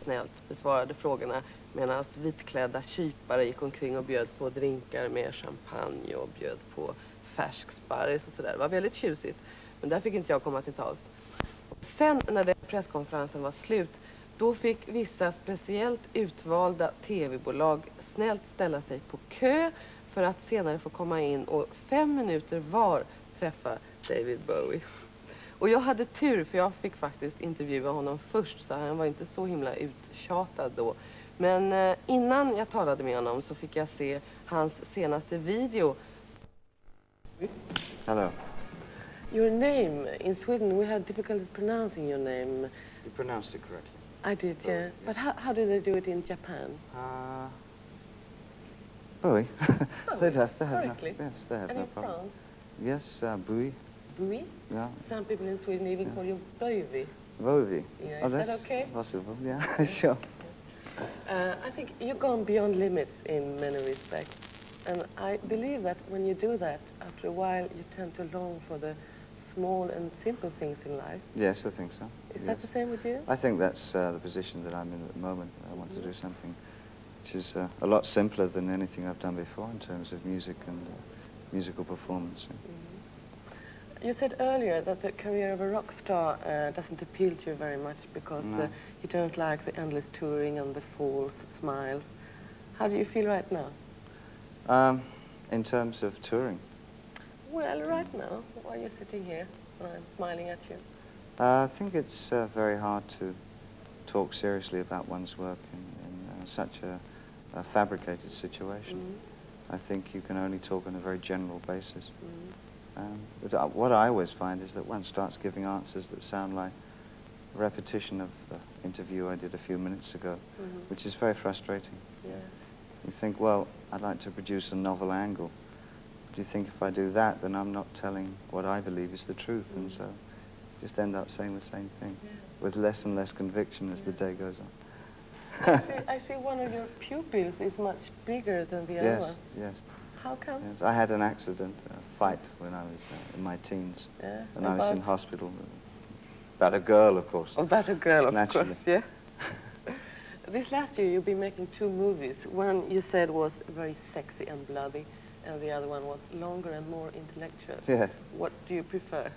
snällt besvarade frågorna medan vitklädda kypare gick omkring och bjöd på drinkar med champagne och bjöd på färsk-sparris och sådär. Det var väldigt tjusigt, men där fick inte jag komma till tals. Sen när den presskonferensen var slut, då fick vissa speciellt utvalda tv-bolag snällt ställa sig på kö för att senare få komma in och 5 minuter var träffa David Bowie. Och jag hade tur, för jag fick faktiskt intervjua honom först, så han var inte så himla uttjatad då. Men innan jag talade med honom så fick jag se hans senaste video. Hello. Your name in Sweden, we had difficulties pronouncing your name. You pronounced it correctly. I did, yeah. But how do they do it in Japan? Bowie. They have correctly. Yes, they have And no in problem. France? Yes, Bowie. Bowie? Yeah. Some people in Sweden even call you Bowie. Bowie. Yeah, Oh, is that's that okay? possible. Yeah, sure. I think you've gone beyond limits in many respects. And I believe that when you do that, after a while, you tend to long for the small and simple things in life. Yes, I think so. Is that the same with you? I think that's the position that I'm in at the moment. I want to do something which is a lot simpler than anything I've done before in terms of music and musical performance. You said earlier that the career of a rock star doesn't appeal to you very much because you don't like the endless touring and the false smiles. How do you feel right now? In terms of touring? Well, right now, while you're sitting here, I'm smiling at you. I think it's very hard to talk seriously about one's work in such a fabricated situation. I think you can only talk on a very general basis. But what I always find is that one starts giving answers that sound like a repetition of the interview I did a few minutes ago, which is very frustrating. Yeah. You think, well, I'd like to produce a novel angle. Do you think if I do that, then I'm not telling what I believe is the truth, and so just end up saying the same thing with less and less conviction as the day goes on. I see one of your pupils is much bigger than the Yes, other. yes. How come? Yes. I had an accident, a fight when I was in my teens, and I was in hospital. About a girl, of course. About a girl, of Naturally. course, yeah. This last year you've been making 2 movies. One you said was very sexy and bloody, and the other one was longer and more intellectual. Yeah. What do you prefer?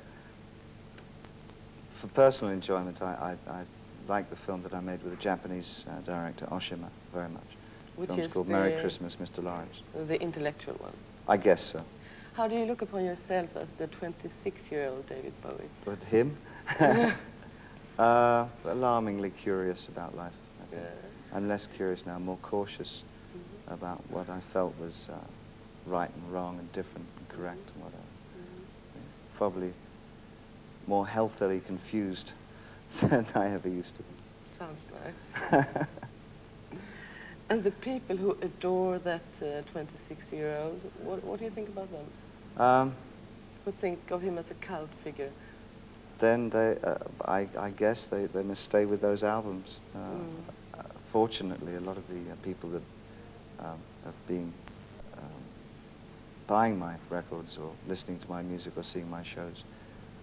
For personal enjoyment, I like the film that I made with the Japanese director Oshima very much. Which The film's is called Merry Christmas, Mr. Lawrence. The intellectual one. I guess so. How do you look upon yourself as the 26-year-old David Bowie? But him? Alarmingly curious about life, I think. I'm less curious now, more cautious about what I felt was right and wrong and different and correct and whatever. Probably more healthily confused than I ever used to be. Sounds nice. And the people who adore that 26-year-old, what do you think about them? Who think of him as a cult figure? Then they, I guess they must stay with those albums. Fortunately, a lot of the people that have been buying my records or listening to my music or seeing my shows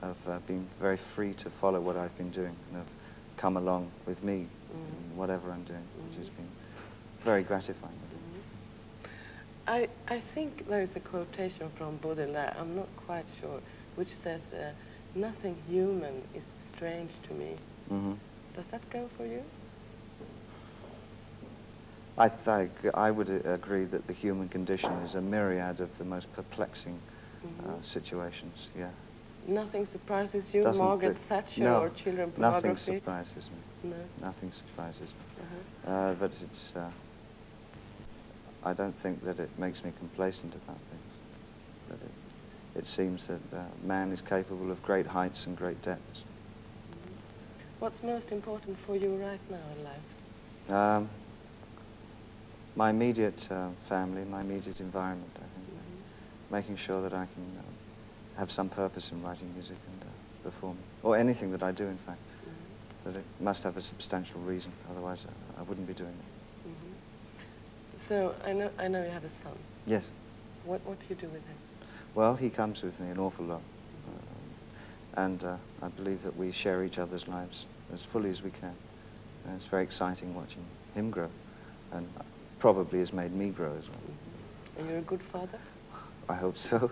have been very free to follow what I've been doing and have come along with me in whatever I'm doing, which has been very gratifying. I think there is a quotation from Baudelaire, I'm not quite sure, which says, nothing human is strange to me. Does that go for you? I would agree that the human condition is a myriad of the most perplexing situations, yeah. Nothing surprises you, Doesn't Margaret Thatcher or children pornography? Nothing surprises me. No. Nothing surprises me. But it's, I don't think that it makes me complacent about things. But it seems that man is capable of great heights and great depths. What's most important for you right now in life? My immediate family, my immediate environment, I think. Making sure that I can have some purpose in writing music and performing, or anything that I do, in fact. That it must have a substantial reason, otherwise I wouldn't be doing it. So I know you have a son. Yes. What do you do with him? Well, he comes with me an awful lot. And I believe that we share each other's lives as fully as we can. And it's very exciting watching him grow, and probably has made me grow as well. And you're a good father? I hope so.